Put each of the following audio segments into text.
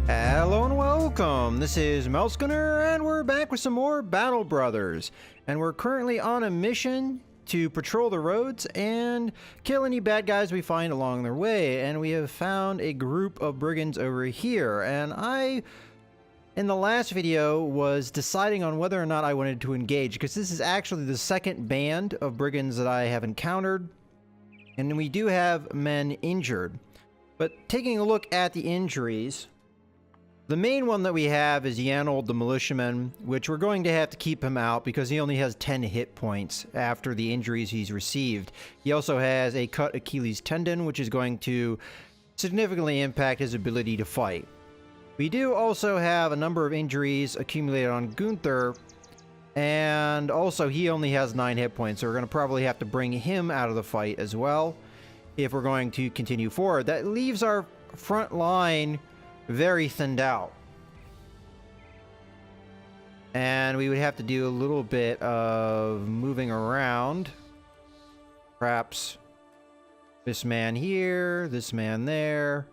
Hello and welcome. This is Melsgunner, and we're back with some more Battle Brothers. And we're currently on a mission to patrol the roads and kill any bad guys we find along their way. And we have found a group of brigands over here. And I, in the last video, was deciding on whether or not I wanted to engage, because this is actually the second band of brigands that I have encountered. And we do have men injured. But taking a look at the injuries, the main one that we have is Yanold the Militiaman, which we're going to have to keep him out because he only has 10 hit points after the injuries he's received. He also has a cut Achilles tendon, which is going to significantly impact his ability to fight. We do also have a number of injuries accumulated on Gunther, and also he only has 9 hit points, so we're going to probably have to bring him out of the fight as well if we're going to continue forward. That leaves our front line very thinned out, and we would have to do a little bit of moving around. Perhaps this man here, this man there,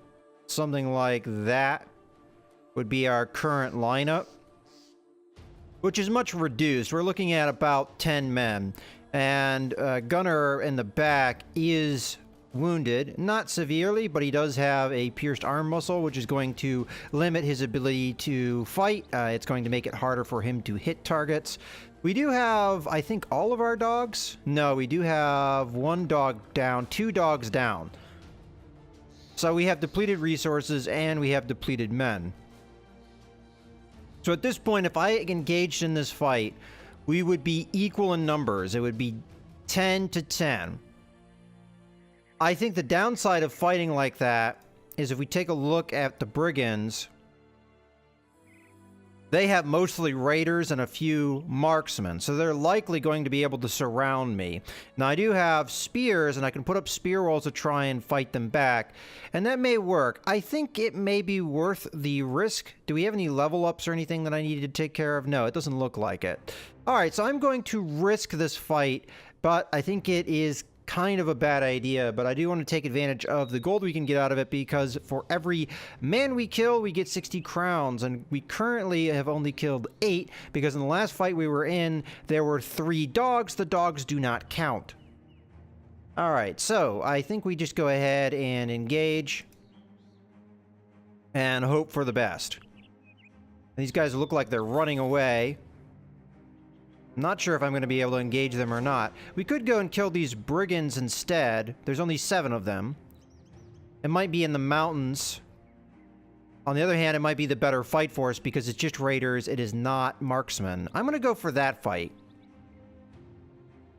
something like that would be our current lineup, which is much reduced. We're looking at about 10 men, and Gunner in the back is wounded, not severely, but he does have a pierced arm muscle, which is going to limit his ability to fight. It's going to make it harder for him to hit targets. We do have, I think, all of our dogs. No, we do have 1 dog down, 2 dogs down. So we have depleted resources and we have depleted men. So at this point, if I engaged in this fight, we would be equal in numbers. It would be 10 to 10. I think the downside of fighting like that is if we take a look at the brigands, they have mostly raiders and a few marksmen, so they're likely going to be able to surround me. Now, I do have spears, and I can put up spear walls to try and fight them back, and that may work. I think it may be worth the risk. Do we have any level ups or anything that I need to take care of? No, it doesn't look like it. All right, so I'm going to risk this fight, but I think it is kind of a bad idea, but I do want to take advantage of the gold we can get out of it, because for every man we kill, we get 60 crowns, and we currently have only killed 8, because in the last fight we were in, there were 3 dogs. The dogs do not count. Alright, so I think we just go ahead and engage and hope for the best. These guys look like they're running away. I'm not sure if I'm going to be able to engage them or not. We could go and kill these brigands instead. There's only 7 of them. It might be in the mountains. On the other hand, it might be the better fight for us because it's just raiders. It is not marksmen. I'm going to go for that fight.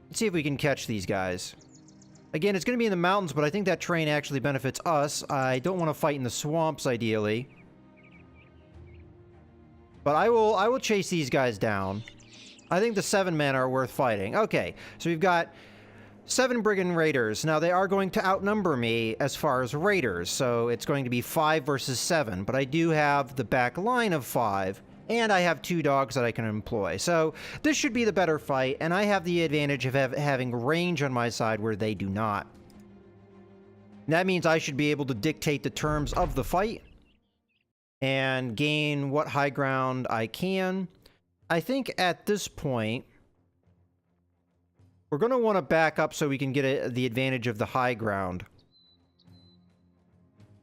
Let's see if we can catch these guys. Again, it's going to be in the mountains, but I think that terrain actually benefits us. I don't want to fight in the swamps, ideally. But I will chase these guys down. I think the 7 men are worth fighting. Okay, so we've got 7 brigand raiders. Now, they are going to outnumber me as far as raiders, so it's going to be 5 versus 7. But I do have the back line of 5, and I have 2 dogs that I can employ. So this should be the better fight, and I have the advantage of having range on my side where they do not. And that means I should be able to dictate the terms of the fight and gain what high ground I can. I think at this point, we're going to want to back up so we can get the advantage of the high ground.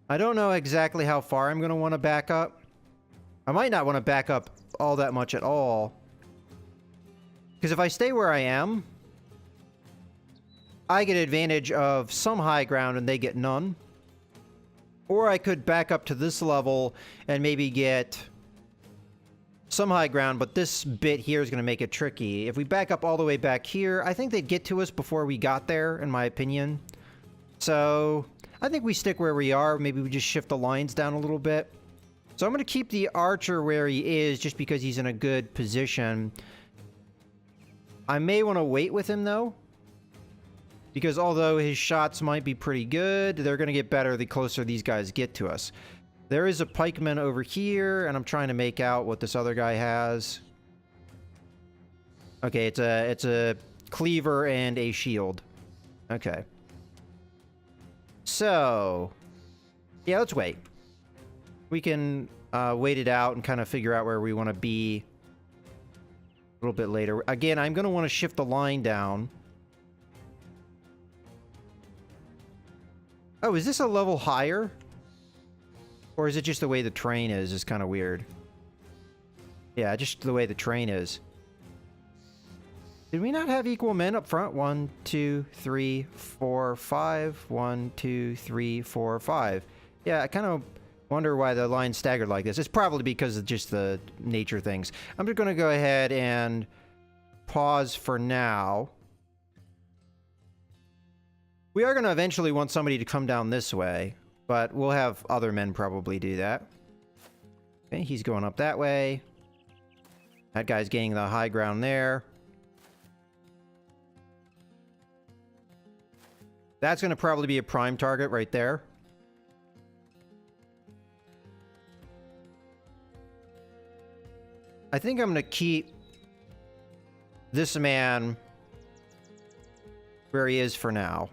I don't know exactly how far I'm going to want to back up. I might not want to back up all that much at all, because if I stay where I am, I get advantage of some high ground and they get none. Or I could back up to this level and maybe get some high ground, but this bit here is going to make it tricky. If we back up all the way back here, I think they'd get to us before we got there, in my opinion. So I think we stick where we are. Maybe we just shift the lines down a little bit. So I'm going to keep the archer where he is just because he's in a good position. I may want to wait with him, though, because although his shots might be pretty good, they're going to get better the closer these guys get to us. There is a pikeman over here, and I'm trying to make out what this other guy has. Okay, it's a cleaver and a shield. Okay. So, yeah, let's wait. We can wait it out and kind of figure out where we want to be a little bit later. Again, I'm going to want to shift the line down. Oh, is this a level higher? Or is it just the way the train is kind of weird? Yeah, just the way the train is. Did we not have equal men up front? 1, 2, 3, 4, 5. 1, 2, 3, 4, 5. Yeah, I kind of wonder why the line's staggered like this. It's probably because of just the nature of things. I'm just going to go ahead and pause for now. We are going to eventually want somebody to come down this way, but we'll have other men probably do that. Okay, he's going up that way. That guy's gaining the high ground there. That's going to probably be a prime target right there. I think I'm going to keep this man where he is for now.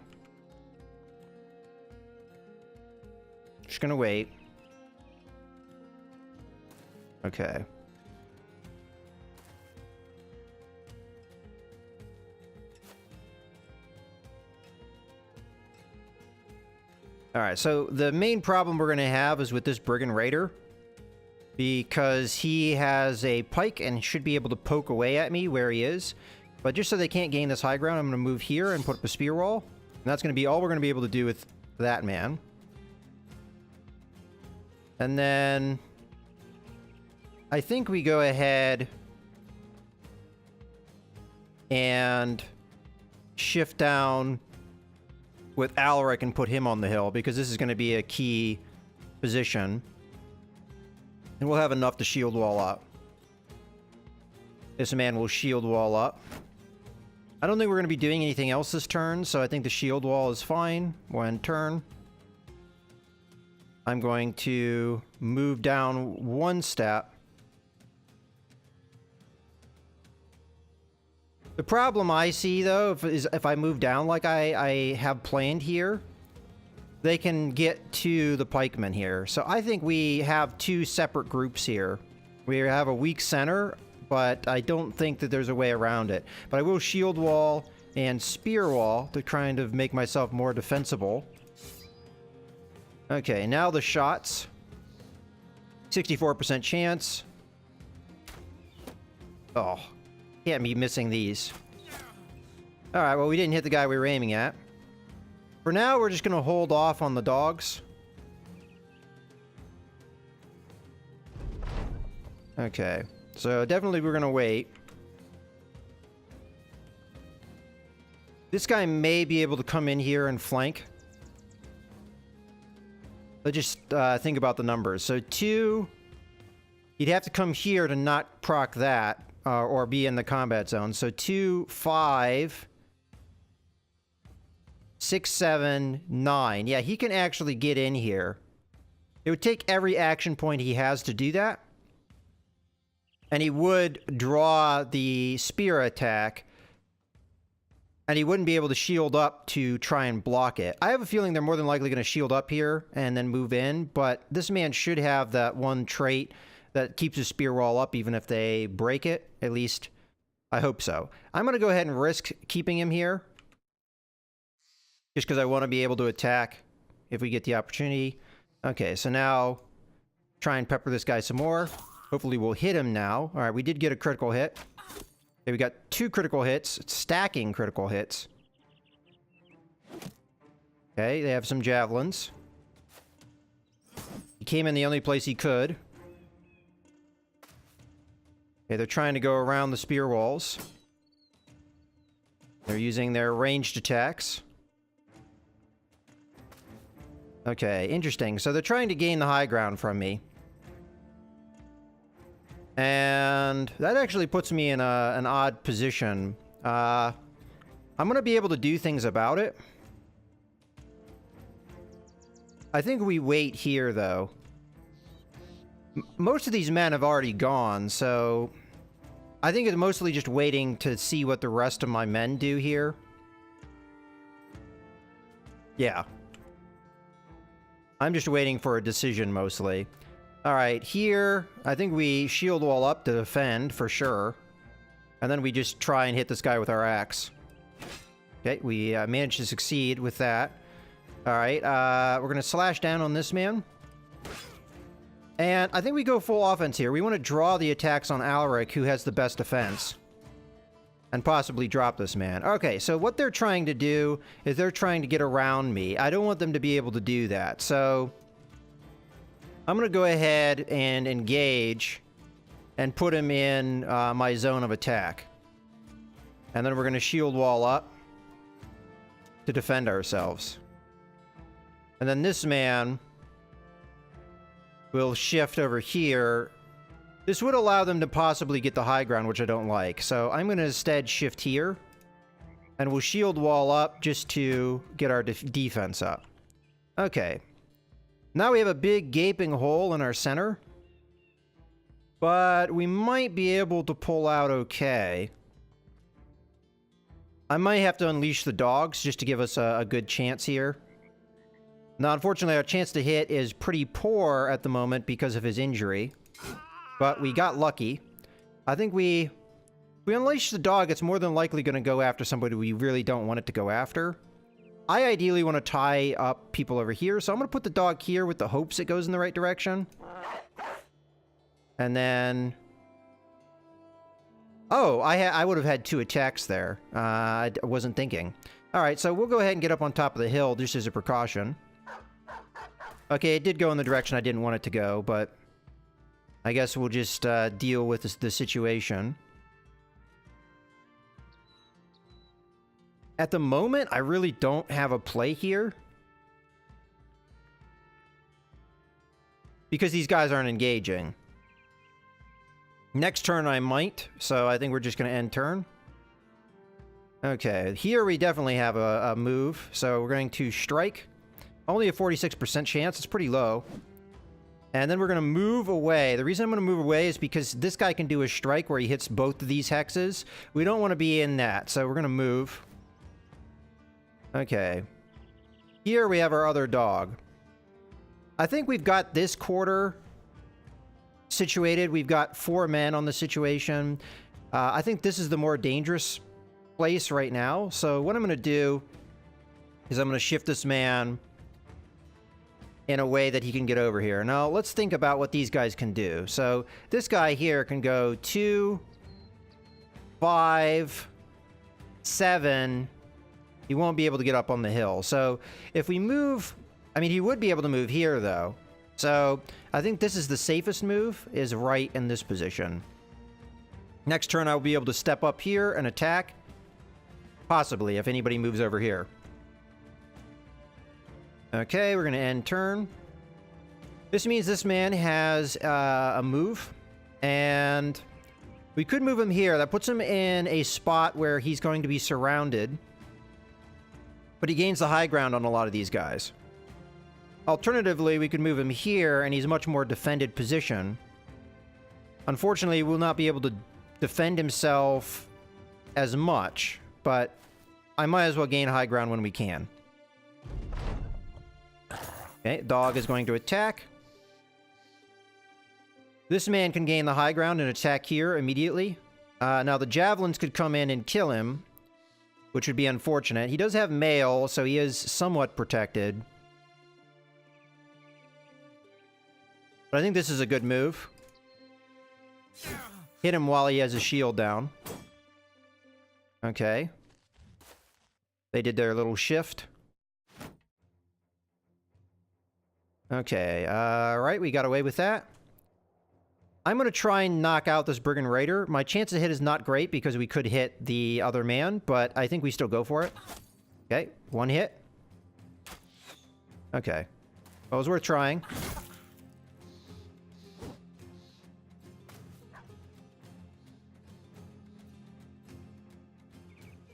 Just going to wait. Okay. Alright, so the main problem we're going to have is with this Brigand Raider. Because he has a pike and should be able to poke away at me where he is. But just so they can't gain this high ground, I'm going to move here and put up a spear wall. And that's going to be all we're going to be able to do with that man. And then I think we go ahead and shift down with Alaric and put him on the hill, because this is going to be a key position. And we'll have enough to shield wall up. This man will shield wall up. I don't think we're going to be doing anything else this turn, so I think the shield wall is fine. One turn. I'm going to move down one step. The problem I see, though, is if I move down like I have planned here, they can get to the pikemen here. So I think we have two separate groups here. We have a weak center, but I don't think that there's a way around it. But I will shield wall and spear wall to kind of make myself more defensible. Okay, now the shots. 64% chance. Oh, can't be missing these. Alright, well, we didn't hit the guy we were aiming at. For now, we're just going to hold off on the dogs. Okay, so definitely we're going to wait. This guy may be able to come in here and flank. Let's just think about the numbers. So 2, he'd have to come here to not proc that, or be in the combat zone. So 2, 5, 6, 7, 9. Yeah, he can actually get in here. It would take every action point he has to do that. And he would draw the spear attack. And he wouldn't be able to shield up to try and block it. I have a feeling they're more than likely going to shield up here and then move in. But this man should have that one trait that keeps his spear wall up even if they break it. At least, I hope so. I'm going to go ahead and risk keeping him here. Just because I want to be able to attack if we get the opportunity. Okay, so now try and pepper this guy some more. Hopefully we'll hit him now. All right, we did get a critical hit. Okay, we got 2 critical hits, stacking critical hits. Okay, they have some javelins. He came in the only place he could. Okay, they're trying to go around the spear walls. They're using their ranged attacks. Okay, interesting. So they're trying to gain the high ground from me. And that actually puts me in an odd position. I'm going to be able to do things about it. I think we wait here, though. Most of these men have already gone, so I think it's mostly just waiting to see what the rest of my men do here. Yeah. I'm just waiting for a decision, mostly. All right, here, I think we shield wall up to defend for sure. And then we just try and hit this guy with our axe. Okay, we managed to succeed with that. All right, we're going to slash down on this man. And I think we go full offense here. We want to draw the attacks on Alaric, who has the best defense. And possibly drop this man. Okay, so what they're trying to do is they're trying to get around me. I don't want them to be able to do that. So I'm going to go ahead and engage and put him in my zone of attack. And then we're going to shield wall up to defend ourselves. And then this man will shift over here. This would allow them to possibly get the high ground, which I don't like. So I'm going to instead shift here. And we'll shield wall up just to get our defense up. Okay. Now we have a big gaping hole in our center. But we might be able to pull out okay. I might have to unleash the dogs just to give us a good chance here. Now, unfortunately, our chance to hit is pretty poor at the moment because of his injury. But we got lucky. I think if we unleash the dog, it's more than likely going to go after somebody we really don't want it to go after. I ideally want to tie up people over here, so I'm going to put the dog here with the hopes it goes in the right direction. And then... Oh, I would have had 2 attacks there. I wasn't thinking. Alright, so we'll go ahead and get up on top of the hill just as a precaution. Okay, it did go in the direction I didn't want it to go, but... I guess we'll just deal with the situation. At the moment, I really don't have a play here. Because these guys aren't engaging. Next turn I might, so I think we're just going to end turn. Okay, here we definitely have a move, so we're going to strike. Only a 46% chance, it's pretty low. And then we're going to move away. The reason I'm going to move away is because this guy can do a strike where he hits both of these hexes. We don't want to be in that, so we're going to move. Okay. Here we have our other dog. I think we've got this quarter situated. We've got 4 men on the situation. I think this is the more dangerous place right now. So what I'm going to do is I'm going to shift this man in a way that he can get over here. Now, let's think about what these guys can do. So this guy here can go 2, 5, 7. He won't be able to get up on the hill. So if we move... I mean, he would be able to move here, though. So I think this is the safest move, is right in this position. Next turn, I'll be able to step up here and attack. Possibly, if anybody moves over here. Okay, we're going to end turn. This means this man has a move. And we could move him here. That puts him in a spot where he's going to be surrounded. But he gains the high ground on a lot of these guys. Alternatively, we could move him here, and he's a much more defended position. Unfortunately, he will not be able to defend himself as much, but I might as well gain high ground when we can. Okay, dog is going to attack. This man can gain the high ground and attack here immediately. Now, the javelins could come in and kill him, which would be unfortunate. He does have mail, so he is somewhat protected. But I think this is a good move. Hit him while he has his shield down. Okay. They did their little shift. Okay, alright, we got away with that. I'm going to try and knock out this Brigand Raider. My chance to hit is not great because we could hit the other man, but I think we still go for it. Okay, 1 hit. Okay. Well, it was worth trying.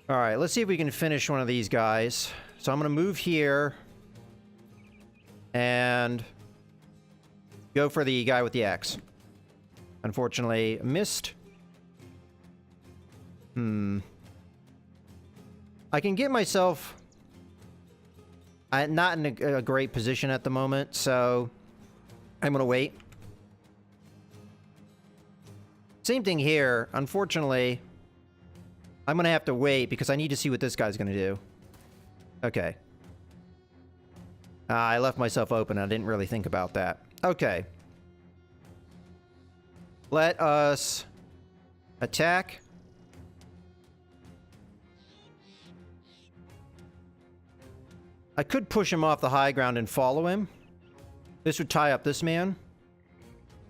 Alright, let's see if we can finish one of these guys. So I'm going to move here. And go for the guy with the axe. Unfortunately, missed. I can get myself not in a great position at the moment, so I'm going to wait. Same thing here. Unfortunately, I'm going to have to wait because I need to see what this guy's going to do. Okay. I left myself open. I didn't really think about that. Okay. Let us attack. I could push him off the high ground and follow him. This would tie up this man.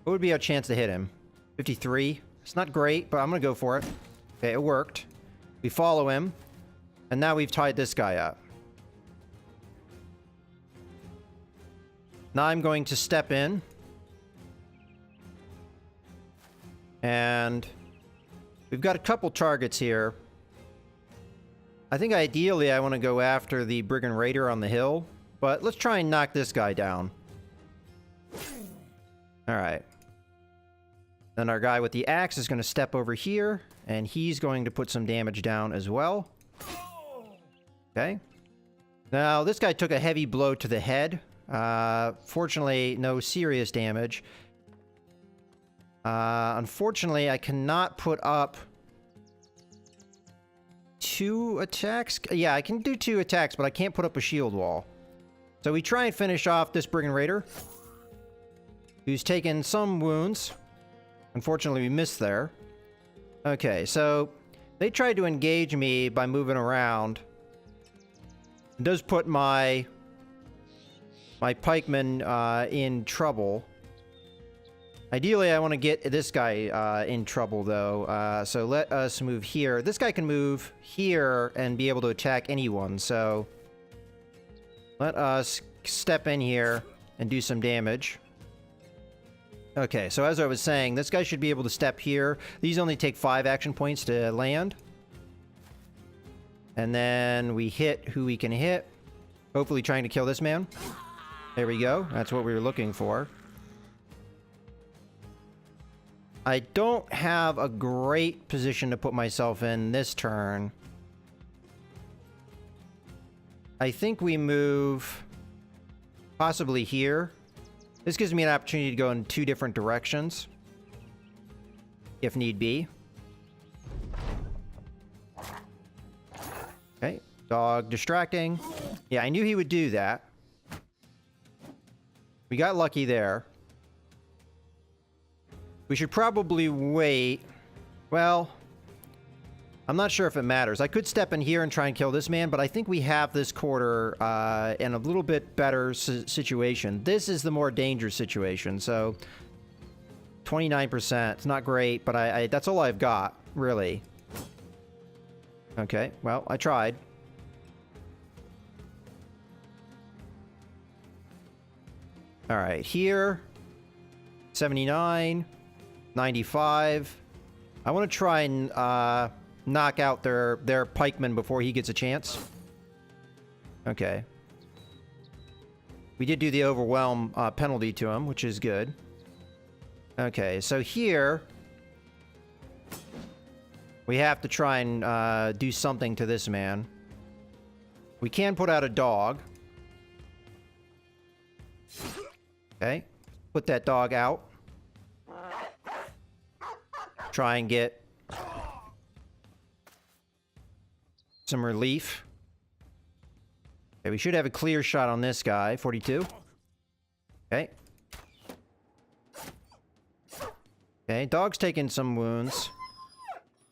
What would be our chance to hit him? 53. It's not great, but I'm going to go for it. Okay, it worked. We follow him. And now we've tied this guy up. Now I'm going to step in. And we've got a couple targets here. I think ideally I want to go after the Brigand Raider on the hill. But let's try and knock this guy down. Alright. Then our guy with the axe is going to step over here. And he's going to put some damage down as well. Okay. Now, this guy took a heavy blow to the head. Fortunately, no serious damage. Unfortunately, I cannot put up 2 attacks. Yeah, I can do 2 attacks, but I can't put up a shield wall. So we try and finish off this Brigand Raider, who's taken some wounds. Unfortunately, we missed there. Okay, so they tried to engage me by moving around. It does put my pikeman in trouble. Ideally, I want to get this guy in trouble, though. So let us move here. This guy can move here and be able to attack anyone. So let us step in here and do some damage. Okay, so as I was saying, this guy should be able to step here. These only take 5 action points to land. And then we hit who we can hit. Hopefully trying to kill this man. There we go. That's what we were looking for. I don't have a great position to put myself in this turn. I think we move possibly here. This gives me an opportunity to go in 2 different directions, if need be. Okay, dog distracting. Yeah, I knew he would do that. We got lucky there. We should probably wait. Well, I'm not sure if it matters. I could step in here and try and kill this man, but I think we have this quarter in a little bit better situation. This is the more dangerous situation, so 29%. It's not great, but I that's all I've got, really. Okay, well, I tried. All right, here, 79, 95. I want to try and knock out their pikeman before he gets a chance. Okay. We did do the overwhelm penalty to him, which is good. Okay, so here we have to try and do something to this man. We can put out a dog. Okay, put that dog out. Try and get some relief. Okay, we should have a clear shot on this guy. 42. Okay. Okay, dog's taking some wounds.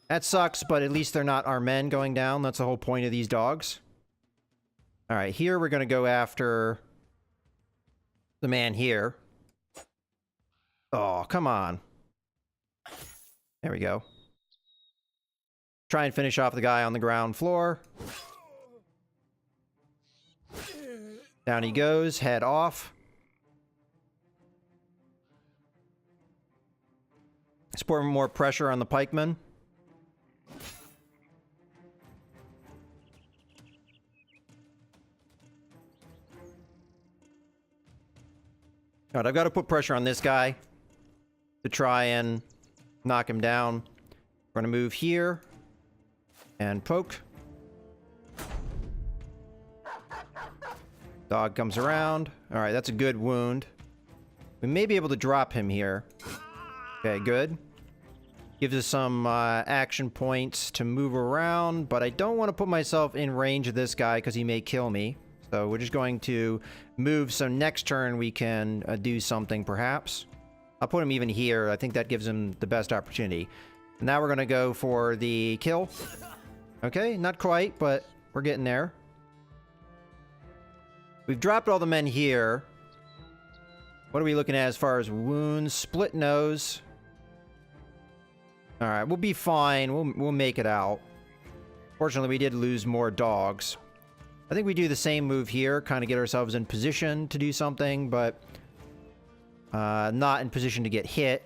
That sucks, but at least they're not our men going down. That's the whole point of these dogs. Alright, here we're going to go after the man here. Oh, come on. There we go. Try and finish off the guy on the ground floor. Down he goes, head off. Let's put more pressure on the pikeman. Alright, I've got to put pressure on this guy to try and knock him down. We're going to move here and poke. Dog comes around. Alright, that's a good wound. We may be able to drop him here. Okay, good. Gives us some action points to move around, but I don't want to put myself in range of this guy because he may kill me. So we're just going to move, so next turn we can do something perhaps. I'll put him even here. I think that gives him the best opportunity. Now we're going to go for the kill. Okay, not quite, but we're getting there. We've dropped all the men here. What are we looking at as far as wounds? Split nose. Alright, we'll be fine. We'll make it out. Fortunately, we did lose more dogs. I think we do the same move here, kind of get ourselves in position to do something, but not in position to get hit.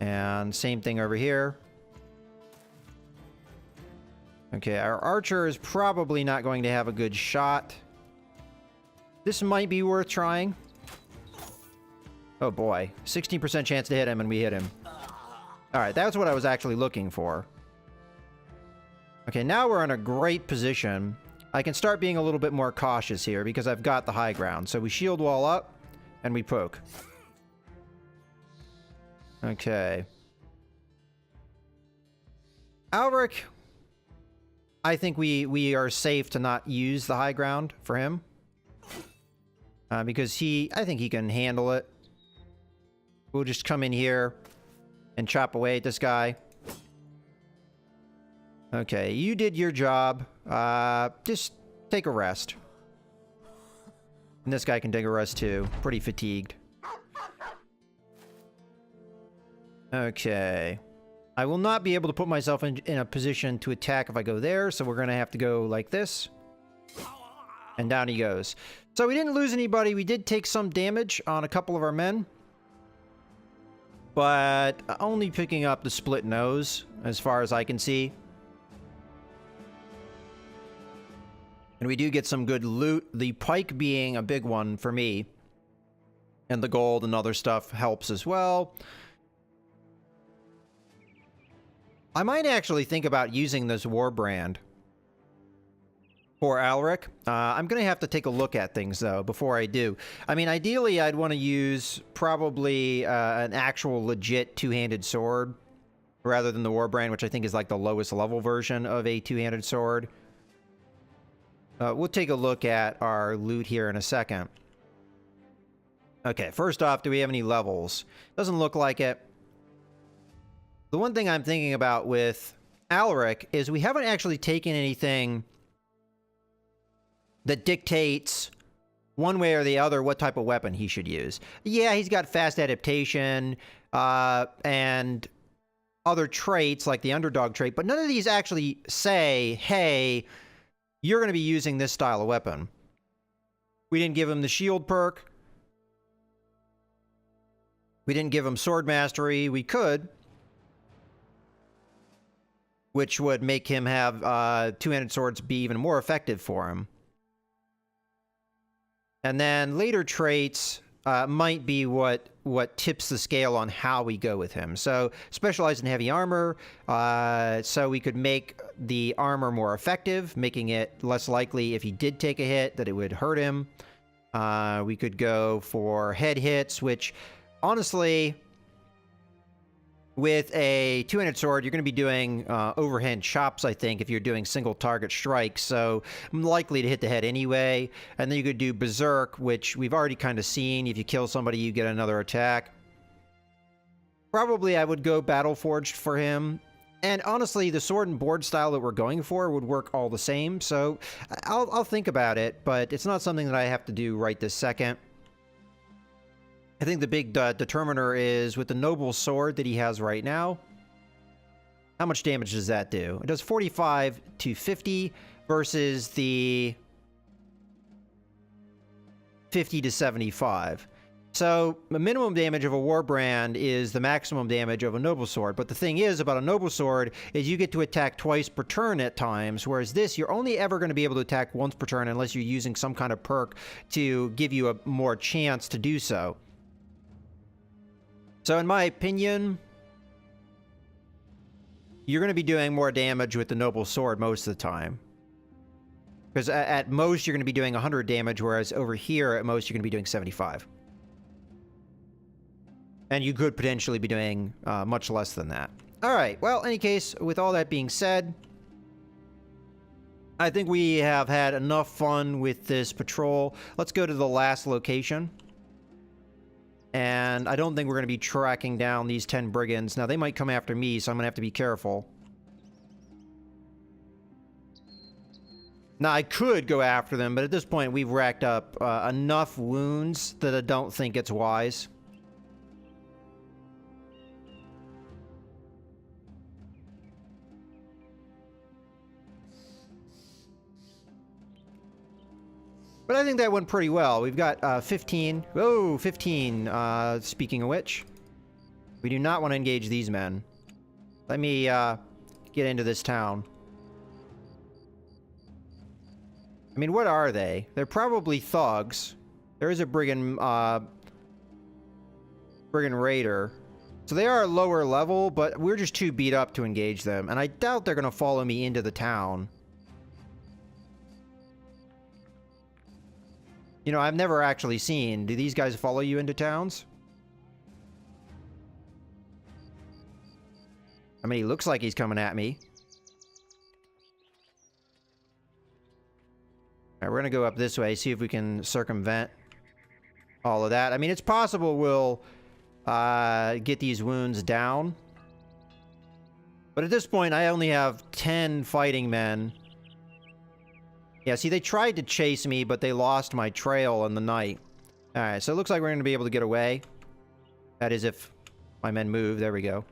And same thing over here. Okay, our archer is probably not going to have a good shot. This might be worth trying. Oh boy, 16% chance to hit him, and we hit him. Alright, that's what I was actually looking for. Okay, now we're in a great position. I can start being a little bit more cautious here because I've got the high ground. So we shield wall up, and we poke. Okay. Alric, I think we are safe to not use the high ground for him. Because I think he can handle it. We'll just come in here and chop away at this guy. Okay, you did your job. Just take a rest. And this guy can take a rest too. Pretty fatigued. Okay. I will not be able to put myself in a position to attack if I go there, so we're going to have to go like this. And down he goes. So we didn't lose anybody. We did take some damage on a couple of our men. But only picking up the split nose, as far as I can see. And we do get some good loot. The pike being a big one for me. And the gold and other stuff helps as well. I might actually think about using this war brand for Alric. I'm going to have to take a look at things, though, before I do. I mean, ideally, I'd want to use probably an actual legit two-handed sword rather than the war brand, which I think is like the lowest level version of a two-handed sword. We'll take a look at our loot here in a second. Okay, first off, do we have any levels? Doesn't look like it. The one thing I'm thinking about with Alric is we haven't actually taken anything that dictates one way or the other what type of weapon he should use. Yeah, he's got fast adaptation and other traits like the underdog trait, but none of these actually say, hey, you're going to be using this style of weapon. We didn't give him the shield perk. We didn't give him sword mastery. We could, which would make him have two-handed swords be even more effective for him. And then later traits might be what tips the scale on how we go with him. So specialized in heavy armor, so we could make the armor more effective, making it less likely if he did take a hit that it would hurt him. We could go for head hits, which honestly, with a two-handed sword, you're going to be doing overhand chops, I think, if you're doing single target strikes. So I'm likely to hit the head anyway. And then you could do Berserk, which we've already kind of seen. If you kill somebody, you get another attack. Probably I would go Battle Forged for him. And honestly, the sword and board style that we're going for would work all the same. So I'll think about it, but it's not something that I have to do right this second. I think the big determiner is with the noble sword that he has right now. How much damage does that do? It does 45 to 50 versus the 50 to 75. So the minimum damage of a war brand is the maximum damage of a noble sword. But the thing is about a noble sword is you get to attack twice per turn at times, whereas this, you're only ever going to be able to attack once per turn unless you're using some kind of perk to give you a more chance to do so. So in my opinion, you're going to be doing more damage with the noble sword most of the time. Because at most, you're going to be doing 100 damage, whereas over here, at most, you're going to be doing 75. And you could potentially be doing much less than that. All right, well, in any case, with all that being said, I think we have had enough fun with this patrol. Let's go to the last location. And I don't think we're going to be tracking down these 10 brigands. Now, they might come after me, so I'm going to have to be careful. Now, I could go after them, but at this point, we've racked up enough wounds that I don't think it's wise. But I think that went pretty well. We've got 15. Oh, 15. Speaking of which, we do not want to engage these men. Let me get into this town. I mean, what are they? They're probably thugs. There is a brigand raider. So they are lower level, but we're just too beat up to engage them. And I doubt they're going to follow me into the town. You know, I've never actually seen. Do these guys follow you into towns? I mean, he looks like he's coming at me. All right, we're going to go up this way, see if we can circumvent all of that. I mean, it's possible we'll get these wounds down. But at this point, I only have 10 fighting men. Yeah, see, they tried to chase me, but they lost my trail in the night. All right, so it looks like we're going to be able to get away. That is if my men move. There we go.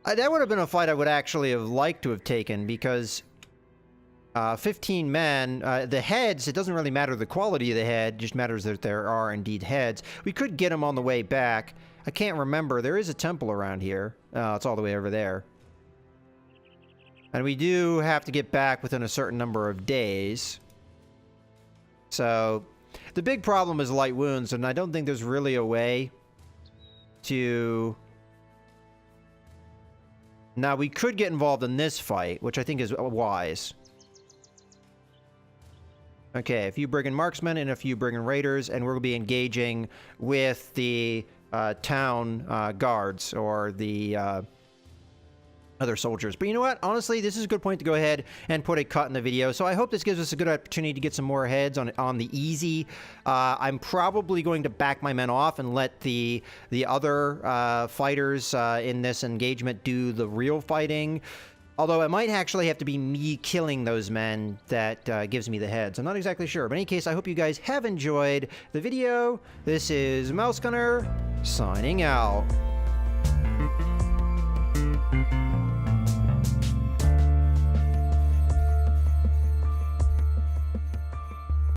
That would have been a fight I would actually have liked to have taken, because 15 men, the heads, it doesn't really matter the quality of the head, it just matters that there are indeed heads. We could get them on the way back. I can't remember. There is a temple around here. It's all the way over there. And we do have to get back within a certain number of days. So, the big problem is light wounds, and I don't think there's really a way to... Now, we could get involved in this fight, which I think is wise. Okay, a few brigand marksmen and a few brigand raiders, and we'll be engaging with the town guards, or the... other soldiers. But you know what? Honestly, this is a good point to go ahead and put a cut in the video. So I hope this gives us a good opportunity to get some more heads on the easy. I'm probably going to back my men off and let the other fighters in this engagement do the real fighting. Although it might actually have to be me killing those men that gives me the heads. I'm not exactly sure. But in any case, I hope you guys have enjoyed the video. This is Mouse Gunner signing out.